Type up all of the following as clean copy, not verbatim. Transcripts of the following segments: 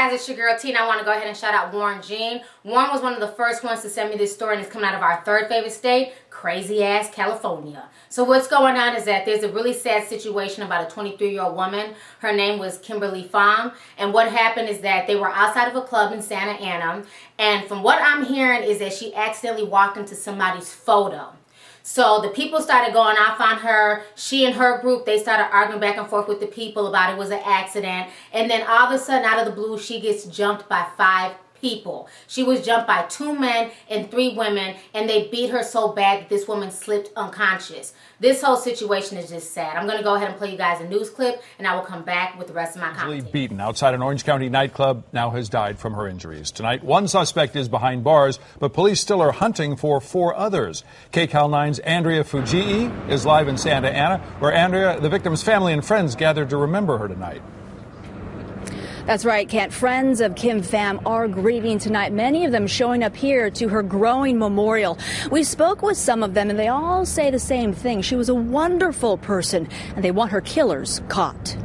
Guys, it's your girl T, and I want to go ahead and shout out Warren Jean. Warren was one of the first ones to send me this story, and it's coming out of our third favorite state, crazy ass California. So what's going on is that there's a really sad situation about a 23-year-old woman. Her name was Kimberly Pham, and what happened is that they were outside of a club in Santa Ana, and from what I'm hearing is that she accidentally walked into somebody's photo. So the people started going off on her. She and her group, they started arguing back and forth with the people about it was an accident. And then all of a sudden, out of the blue, she gets jumped by 5 people. She was jumped by 2 men and 3 women, and they beat her so bad that this woman slipped unconscious. This whole situation is just sad. I'm going to go ahead and play you guys a news clip, and I will come back with the rest of my content. Beaten outside an Orange County nightclub, now has died from her injuries. Tonight, 1 suspect is behind bars, but police still are hunting for 4 others. KCAL 9's Andrea Fujii is live in Santa Ana, where Andrea, the victim's family and friends gathered to remember her tonight. That's right, Kent. Friends of Kim Pham are grieving tonight, many of them showing up here to her growing memorial. We spoke with some of them, and they all say the same thing. She was a wonderful person, and they want her killers caught.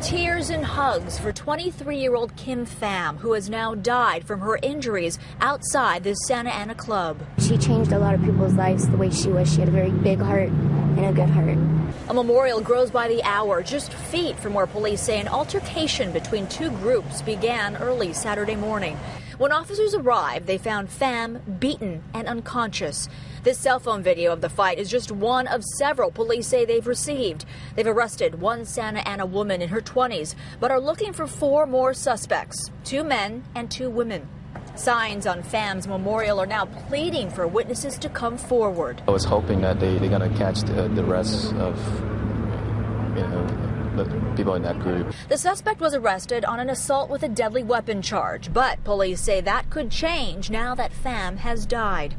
Tears and hugs for 23-year-old Kim Pham, who has now died from her injuries outside this Santa Ana club. She changed a lot of people's lives the way she was. She had a very big heart and a good heart. A memorial grows by the hour, just feet from where police say an altercation between 2 groups began early Saturday morning. When officers arrived, they found Pham beaten and unconscious. This cell phone video of the fight is just one of several police say they've received. They've arrested 1 Santa Ana woman in her 20s, but are looking for 4 more suspects, 2 men and 2 women. Signs on Pham's memorial are now pleading for witnesses to come forward. I was hoping that they're going to catch the rest of, the people in that group. The suspect was arrested on an assault with a deadly weapon charge, but police say that could change now that Pham has died.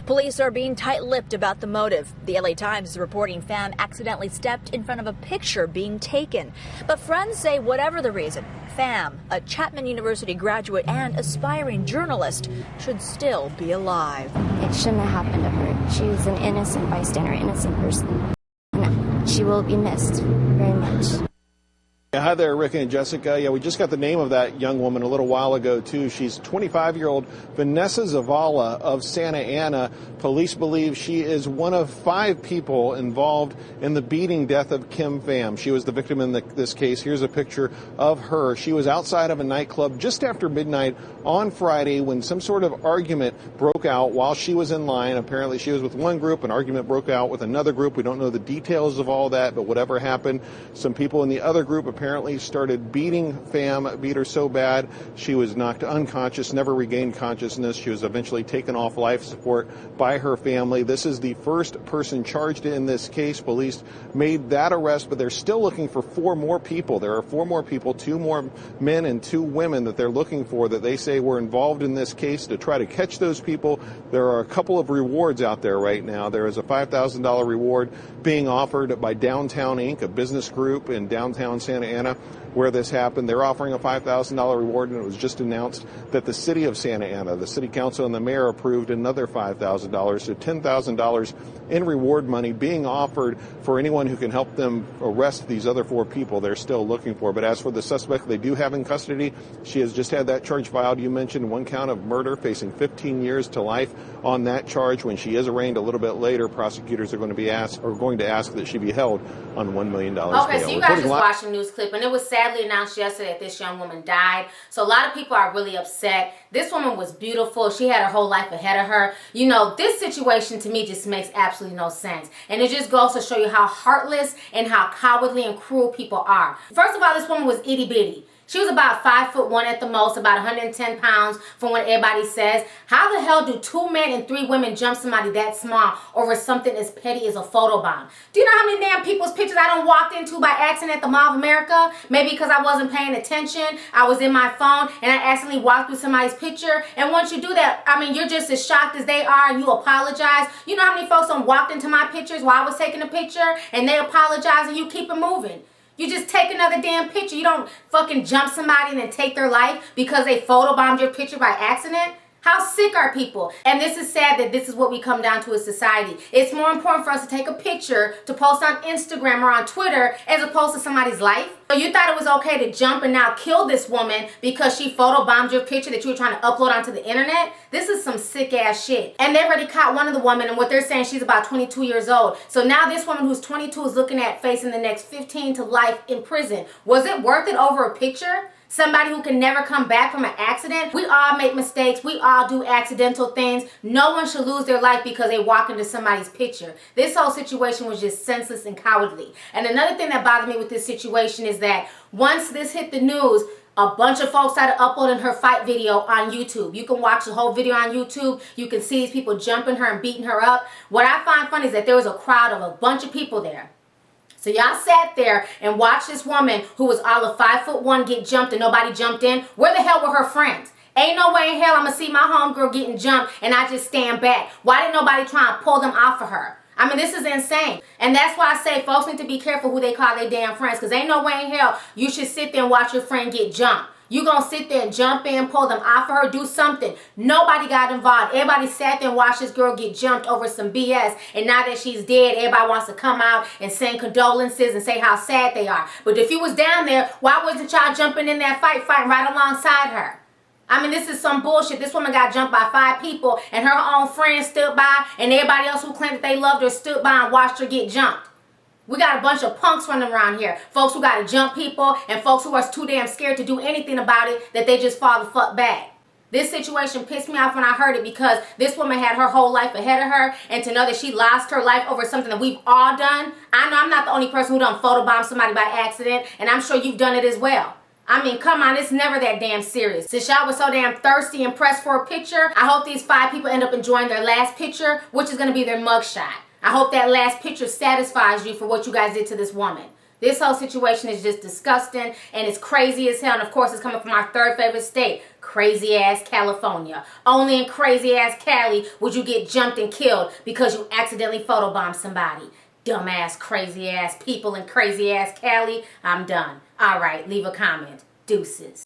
Police are being tight-lipped about the motive. The LA Times is reporting Pham accidentally stepped in front of a picture being taken. But friends say whatever the reason, Pham, a Chapman University graduate and aspiring journalist, should still be alive. It shouldn't have happened to her. She's an innocent bystander, innocent person. And she will be missed very much. Hi there, Rick and Jessica. Yeah, we just got the name of that young woman a little while ago, too. She's 25-year-old Vanessa Zavala of Santa Ana. Police believe she is one of 5 people involved in the beating death of Kim Pham. She was the victim in this case. Here's a picture of her. She was outside of a nightclub just after midnight on Friday when some sort of argument broke out while she was in line. Apparently, she was with one group. An argument broke out with another group. We don't know the details of all that, but whatever happened, some people in the other group apparently started beating Pham, beat her so bad she was knocked unconscious, never regained consciousness. She was eventually taken off life support by her family. This is the first person charged in this case. Police made that arrest, but they're still looking for 4 more people. There are 4 more people, 2 more men and 2 women that they're looking for that they say were involved in this case. To try to catch those people, there are a couple of rewards out there right now. There is a $5,000 reward being offered by Downtown Inc., a business group in downtown Santa Ana where this happened. They're offering a $5,000 reward, and it was just announced that the city of Santa Ana, the city council and the mayor approved another $5,000, so $10,000 in reward money being offered for anyone who can help them arrest these other 4 people they're still looking for. But as for the suspect they do have in custody, she has just had that charge filed. You mentioned 1 count of murder, facing 15 years to life on that charge. When she is arraigned a little bit later, prosecutors are going to ask that she be held on $1 million bail. Okay, so you guys just watched a news clip, and it was sadly announced yesterday that this young woman died. So a lot of people are really upset. This woman was beautiful. She had her whole life ahead of her. You know, this situation to me just makes absolutely no sense. And it just goes to show you how heartless and how cowardly and cruel people are. First of all, this woman was itty bitty. She was about 5'1" at the most, about 110 pounds from what everybody says. How the hell do 2 men and 3 women jump somebody that small over something as petty as a photobomb? Do you know how many damn people's pictures I done walked into by accident at the Mall of America? Maybe because I wasn't paying attention, I was in my phone, and I accidentally walked through somebody's picture. And once you do that, I mean, you're just as shocked as they are, and you apologize. You know how many folks done walked into my pictures while I was taking a picture, and they apologize, and you keep it moving? You just take another damn picture. You don't fucking jump somebody and then take their life because they photobombed your picture by accident. How sick are people? And this is sad that this is what we come down to as society. It's more important for us to take a picture to post on Instagram or on Twitter as opposed to somebody's life. So you thought it was okay to jump and now kill this woman because she photobombed your picture that you were trying to upload onto the internet? This is some sick ass shit. And they already caught one of the women, and what they're saying, she's about 22 years old. So now this woman who's 22 is looking at facing the next 15 to life in prison. Was it worth it over a picture? Somebody who can never come back from an accident? We all make mistakes. We all do accidental things. No one should lose their life because they walk into somebody's picture. This whole situation was just senseless and cowardly. And another thing that bothered me with this situation is that once this hit the news, a bunch of folks started uploading her fight video on YouTube. You can watch the whole video on YouTube. You can see these people jumping her and beating her up. What I find funny is that there was a crowd of a bunch of people there. So y'all sat there and watched this woman who was all of 5'1" get jumped and nobody jumped in. Where the hell were her friends? Ain't no way in hell I'm going to see my homegirl getting jumped and I just stand back. Why didn't nobody try and pull them off of her? I mean, this is insane. And that's why I say folks need to be careful who they call their damn friends, because ain't no way in hell you should sit there and watch your friend get jumped. You gonna sit there and jump in, pull them off of her, do something. Nobody got involved. Everybody sat there and watched this girl get jumped over some BS. And now that she's dead, everybody wants to come out and send condolences and say how sad they are. But if you was down there, why wasn't y'all jumping in that fighting right alongside her? I mean, this is some bullshit. This woman got jumped by 5 people and her own friends stood by, and everybody else who claimed that they loved her stood by and watched her get jumped. We got a bunch of punks running around here. Folks who got to jump people and folks who are too damn scared to do anything about it, that they just fall the fuck back. This situation pissed me off when I heard it, because this woman had her whole life ahead of her, and to know that she lost her life over something that we've all done. I know I'm not the only person who done photobombed somebody by accident, and I'm sure you've done it as well. I mean, come on, it's never that damn serious. Since y'all was so damn thirsty and pressed for a picture, I hope these 5 people end up enjoying their last picture, which is going to be their mugshot. I hope that last picture satisfies you for what you guys did to this woman. This whole situation is just disgusting, and it's crazy as hell. And of course, it's coming from our 3rd favorite state, crazy ass California. Only in crazy ass Cali would you get jumped and killed because you accidentally photobombed somebody. Dumbass, crazy ass people in crazy ass Cali. I'm done. All right, leave a comment. Deuces.